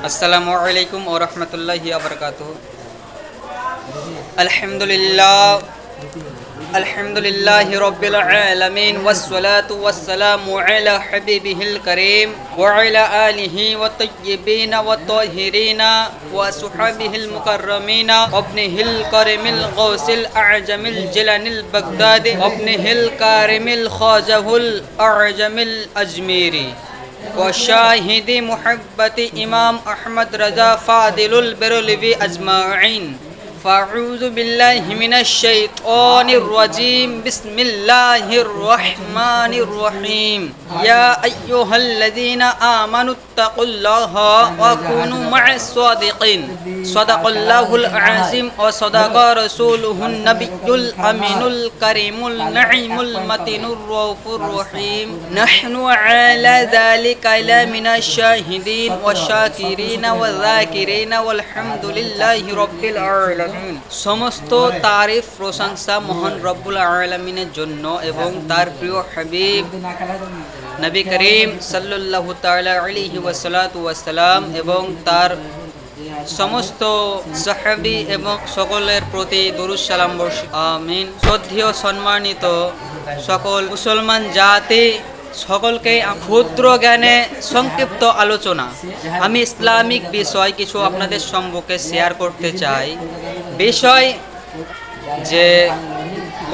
আসসালামু আলাইকুম ওয়া রাহমাতুল্লাহি ওয়া বারাকাতুহু। আলহামদুলিল্লাহ আলহামদুলিল্লাহি রাব্বিল আলামিন ওয়াসসালাতু ওয়াসসালামু আলা হাবিবিহিল কারীম ওয়া আলা আলিহি ওয়া তাইয়্যিবিন ওয়া তাহিরিন ওয়া সুহাবিহিল মুকাররামিন ইবনিহিল কারিমিল গাউসিল আ'জামিল জিলানিল বাগদাদি ইবনিহিল কারিমিল খাজাহুল আ'জামিল আজমিরি وشاهد محبة إمام أحمد رضا فاضل البرلوي أجمعين. فأعوذ بالله من الشيطان الرجيم. بسم الله الرحمن الرحيم. يا أيها الذين آمنوا اتقوا الله وكونوا مع الصادقين. صدق الله العظيم وصدق رسوله النبي الأمين الكريم النعيم المتين الرؤوف الرحيم. نحن على ذلك لمن الشاهدين والشاكرين والذاكرين والحمد لله رب العالمين. সমস্ত তারিফ প্রশংসা মহান রব্বুল আলামিনের জন্য এবং তার প্রিয় হাবিব নবী করিম সাল্লাল্লাহু তাআলা আলাইহি ওয়াসাল্লাম এবং তার সমস্ত সাহাবী এবং সকলের প্রতি দরুদ সালাম বর্ষিত আমিন। শ্রদ্ধেয় সম্মানিত সকল মুসলমান জাতি সকলকে ক্ষুদ্র জ্ঞানে সংক্ষিপ্ত আলোচনা আমি ইসলামিক বিষয় কিছু আপনাদের সম্মুখে শেয়ার করতে চাই। বিষয় যে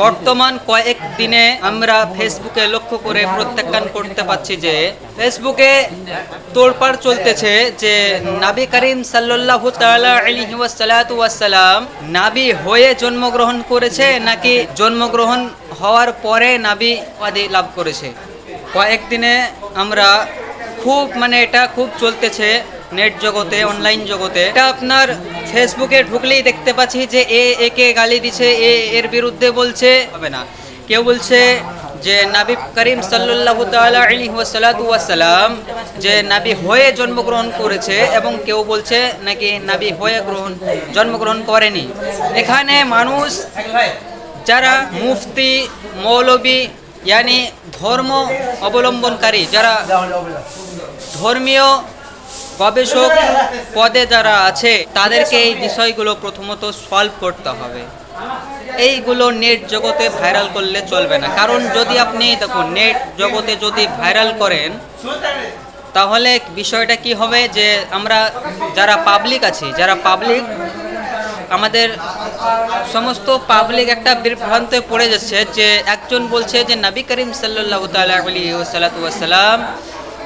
বর্তমান কয়েক দিনে আমরা ফেসবুকে লক্ষ্য করে প্রত্যাখ্যান করতে পারছি যে ফেসবুকে তোড়পাড় চলতেছে যে নবী করিম সাল্লাল্লাহু তাআলা আলাইহি ওয়াসাল্লাম নবী হয়ে জন্মগ্রহণ করেছে নাকি জন্মগ্রহণ হওয়ার পরে নবী উপাধি লাভ করেছে। কয়েকদিনে আমরা এটা খুব চলতেছে নেট জগতে, অনলাইন জগতে। এটা আপনার ফেসবুকে ঢুকলেই দেখতে পাচ্ছি যে একে গালি দিচ্ছে, এর বিরুদ্ধে বলছে হবে না। কেউ বলছে যে নবী করিম সাল্লাল্লাহু তাআলা আলাইহি ওয়াসাল্লাম যে নবী হয়ে জন্মগ্রহণ করেছে এবং কেউ বলছে নাকি নবী হয়ে জন্মগ্রহণ করেনি। এখানে মানুষ যারা মুফতি মৌলবী यानी ধর্ম অবলম্বনকারী যারা ধর্মীয় গবেষক পদে যারা আছে তাদেরকে এই বিষয়গুলো প্রথমত সলভ করতে হবে। এইগুলো নেট জগতে ভাইরাল করলে চলবে না। কারণ যদি আপনি দেখুন নেট জগতে যদি ভাইরাল করেন তাহলে বিষয়টা কি হবে যে আমরা যারা পাবলিক আছি, যারা পাবলিক আমাদের সমস্ত পাবলিক একটা বিভ্রান্তে পড়ে যাচ্ছে যে একজন বলছে যে নবী করিম সাল্লাল্লাহু তাআলা আলাইহি ওয়াসাল্লাম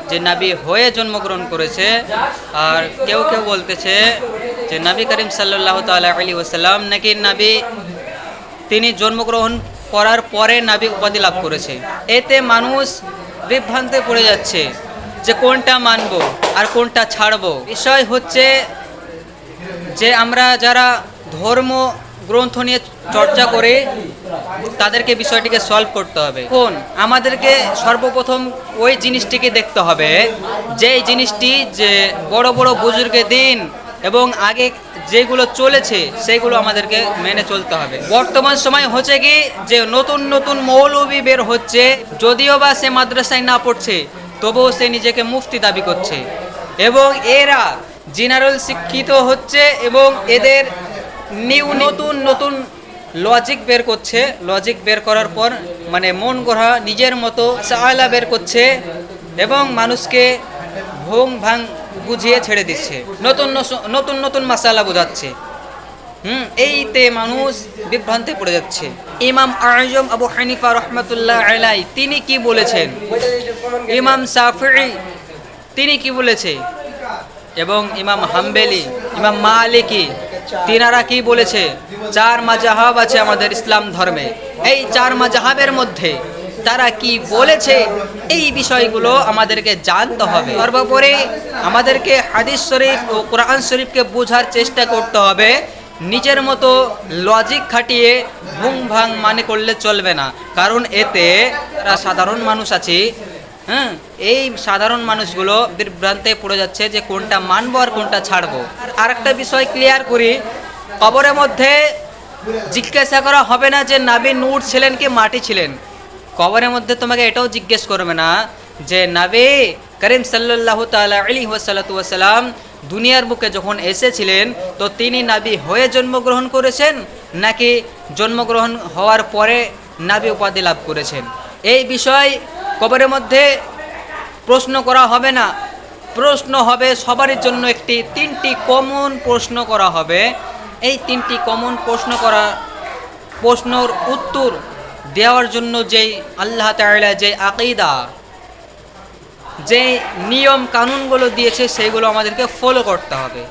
যে নবী হয়ে জন্মগ্রহণ করেছে, আর কেউ কেউ বলতেছে যে নবী করিম সাল্লাল্লাহু তাআলা আলাইহি ওয়াসাল্লাম নাকি নবী তিনি জন্মগ্রহণ করার পরে নবী উপাধি লাভ করেছে। এতে মানুষ বিভ্রান্তে পড়ে যাচ্ছে যে কোনটা মানব আর কোনটা ছাড়ব। বিষয় হচ্ছে যে আমরা যারা ধর্ম গ্রন্থ নিয়ে চর্চা করে তাদেরকে বিষয়টিকে সলভ করতে হবে। আমাদেরকে সর্বপ্রথম ওই জিনিসটিকে দেখতে হবে যেই জিনিসটি যে বড় বড় বুজুর্গের দিন এবং আগে যেগুলো চলেছে সেগুলো আমাদেরকে মেনে চলতে হবে। বর্তমান সময় হচ্ছে কি যে নতুন নতুন মৌলবী বের হচ্ছে, যদিও বা সে মাদ্রাসায় না পড়ছে তবুও সে নিজেকে মুফতি দাবি করছে এবং এরা জেনারেল শিক্ষিত হচ্ছে এবং এদের নতুন নতুন লজিক বের করছে। লজিক বের করার পর মন গড়া নিজের মতো সাআলা বের করছে এবং মানুষকে ভোং ভাং বুঝিয়ে ছেড়ে দিচ্ছে, নতুন নতুন মাসালা বোঝাচ্ছে। এইতে মানুষ বিভ্রান্তে পড়ে যাচ্ছে। ইমাম আজম আবু হানিফা রহমাতুল্লাহ আলাইহি তিনি কি বলেছেন, ইমাম শাফিঈ তিনি কি বলেছে এবং ইমাম হাম্বলি, ইমাম মালিকি তিনারা কি বলেছে। চার মাযহাব আছে আমাদের ইসলাম ধর্মে। এই চার মাযহাবের মধ্যে তারা কি বলেছে এই বিষয়গুলো আমাদেরকে জানতে হবে। সর্বোপরি আমাদেরকে হাদিস শরীফ ও কোরআন শরীফকে বোঝার চেষ্টা করতে হবে। নিজের মতো লজিক খাটিয়ে ভুং ভাং করলে চলবে না। কারণ এতে যারা সাধারণ মানুষ আছে এই সাধারণ মানুষগুলো বিভ্রান্তে পড়ে যাচ্ছে যে কোনটা মানবো আর কোনটা ছাড়বো। আর একটা বিষয় ক্লিয়ার করি, কবরের মধ্যে জিজ্ঞাসা করা হবে না যে নবী নূর ছিলেন কি মাটি ছিলেন। কবরের মধ্যে তোমাকে এটাও জিজ্ঞেস করবে না যে নবী করিম সাল্লাল্লাহু তাআলা আলাইহি ওয়াসাল্লাম দুনিয়ার বুকে যখন এসেছিলেন তো তিনি নবী হয়ে জন্মগ্রহণ করেছেন নাকি জন্মগ্রহণ হওয়ার পরে নবী উপাধি লাভ করেছেন। এই বিষয় কবরের মধ্যে প্রশ্ন করা হবে না, প্রশ্ন হবে সবার জন্য তিনটি কমন প্রশ্ন করা হবে। এই তিনটি কমন প্রশ্নর উত্তর দেওয়ার জন্য যেই আল্লাহ তাআলা যে আকীদা, যে নিয়ম কানুনগুলো দিয়েছে সেইগুলো আমাদেরকে ফলো করতে হবে।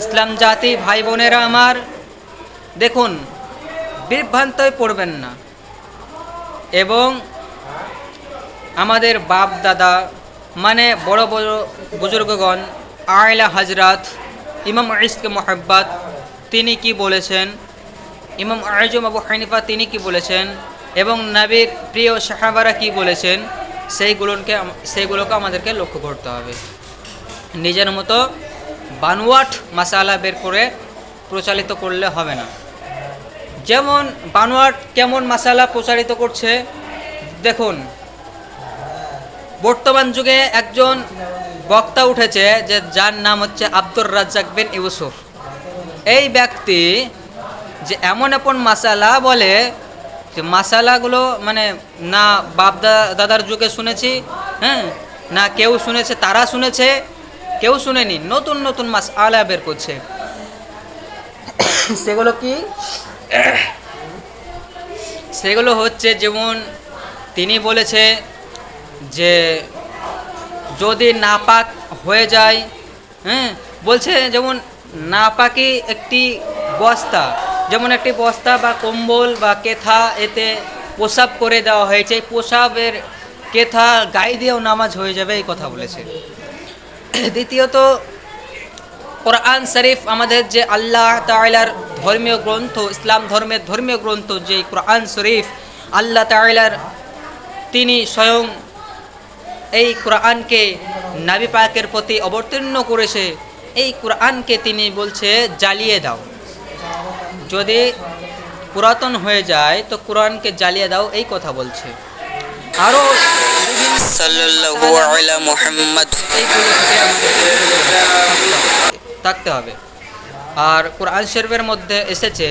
ইসলাম জাতি ভাই বোনেরা আমার, দেখুন বিভ্রান্তয় পড়বেন না এবং আমাদের বাপ দাদা মানে বড় বড় বুজুর্গগণ, আয়লা হজরত ইমাম ইশক মোহাব্বত তিনি কি বলেছেন, ইমাম আজম আবু হানিফা তিনি কি বলেছেন এবং নবীর প্রিয় সাহাবারা কি বলেছেন সেইগুলোকে আমাদেরকে লক্ষ্য করতে হবে। নিজের মতো বানোয়াট মাসালা বের করে প্রচালিত করলে হবে না। যেমন বানোয়াট কেমন মাসালা প্রচারিত করছে দেখুন, বর্তমান যুগে একজন বক্তা উঠেছে যে যার নাম হচ্ছে আব্দুর রাজ্জাক বিন ইউসুফ। এই ব্যক্তি যে এমন মাসালা বলে যে মাসালাগুলো মানে না বাপ দাদার যুগে শুনেছি, হ্যাঁ, না কেউ শুনেছে, তারা শুনেছে, কেউ শুনেনি, নতুন নতুন মাসালা বের করছে। সেগুলো কি? সেগুলো হচ্ছে যেমন তিনি বলেছে যে যদি নাপাক হয়ে যায়, হ্যাঁ, বলছে যেমন নাপাকি একটি বস্তা, যেমন একটি বস্তা বা কম্বল বা কেথা এতে প্রসাব করে দেওয়া হয়েছে, এই প্রসাবের কেথা গায়ে দিয়েও নামাজ হয়ে যাবে, এই কথা বলেছে। দ্বিতীয়ত কোরআন শরীফ আমাদের যে আল্লাহ তাআলার ধর্মীয় গ্রন্থ, ইসলাম ধর্মের ধর্মীয় গ্রন্থ যে কোরআন শরীফ, আল্লাহ তাআলার তিনি স্বয়ং এই কোরআনকে নবী পাকের প্রতি অবতীর্ণ করেছে। এই কোরআনকে তিনি বলছে জ্বালিয়ে দাও, যদি পুরাতন হয়ে যায় তো কোরআনকে জ্বালিয়ে দাও, এই কথা বলছে। আরও সাল্লাল্লাহু আলা মুহাম্মদ থাকতে হবে। আর কোরআন শরীফের মধ্যে এসেছে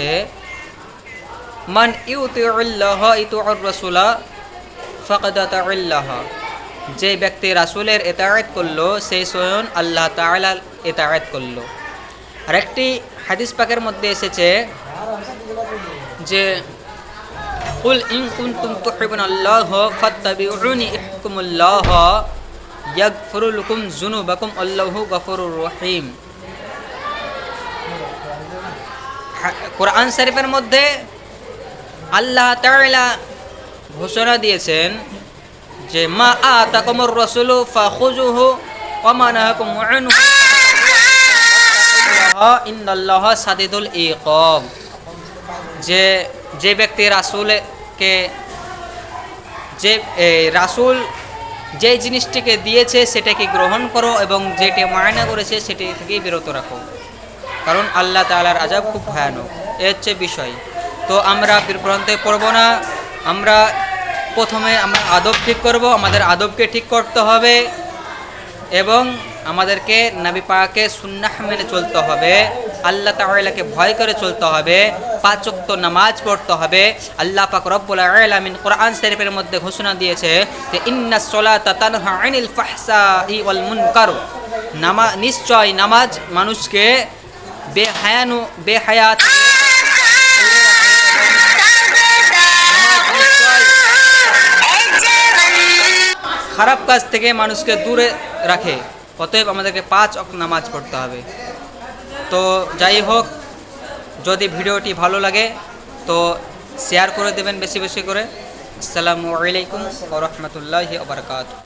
মান ইউতিউল্লাহ ইতুউর রাসূলা ফাকাদ আতাআল্লাহ, যে ব্যক্তি রাসূলের ইতাআত করলো সেই স্বয়ং আল্লাহ তাআলার ইতাআত করলো। আর একটি হাদিস পাকের মধ্যে এসেছে যে কুল ইন কুনতুম তুহিব্বুনাল্লাহ ফাত্তাবিউনি ইহকুমুল্লাহ ইয়াগফিরু লাকুম যুনুবাকুম আল্লাহু গফুরুর রহিম। কোরআন শরীফের মধ্যে আল্লাহ তাআলা ঘোষণা দিয়েছেন যে মা আতাকুমুর রাসূলু ফাখুযুহু ওয়া মা নাহাকুম আনহু ইন্নাল্লাহা সাদিদুল ইকাব। যে ব্যক্তি রাসূলকে রাসূল যে জিনিসটিকে দিয়েছে সেটাকে গ্রহণ করো এবং যেটি মানা করেছে সেটি থেকে বিরত রাখো, কারণ আল্লাহ তাআলার আযাব খুব ভয়ানক। এ হচ্ছে বিষয়। তো আমরা বিভ্রান্তে পড়ব না, আমরা প্রথমে আমরা আদব ঠিক করব, আমাদের আদবকে ঠিক করতে হবে এবং আমাদেরকে নবী পাকের সুন্নাহ মেনে চলতে হবে, আল্লাহ তাআলাকে ভয় করে চলতে হবে, 5 ওয়াক্ত নামাজ পড়তে হবে। আল্লাহ পাক রব্বুল আলামিন কোরআন শরীফের মধ্যে ঘোষণা দিয়েছে যে ইন্নাস সালাতা তানহা আনিল ফাহশাই ওয়াল মুনকার, নিশ্চয় নামাজ মানুষকে বেহায়াত খারাপ কাজ থেকে মানুষকে দূরে রাখে। অতএব আমাদেরকে 5 ওয়াক্ত নামাজ পড়তে হবে। তো যাই হোক, যদি ভিডিওটি ভালো লাগে তো শেয়ার করে দেবেন বেশি বেশি করে। আসসালামু আলাইকুম ওয়া রাহমাতুল্লাহি ওয়া বারাকাতুহু।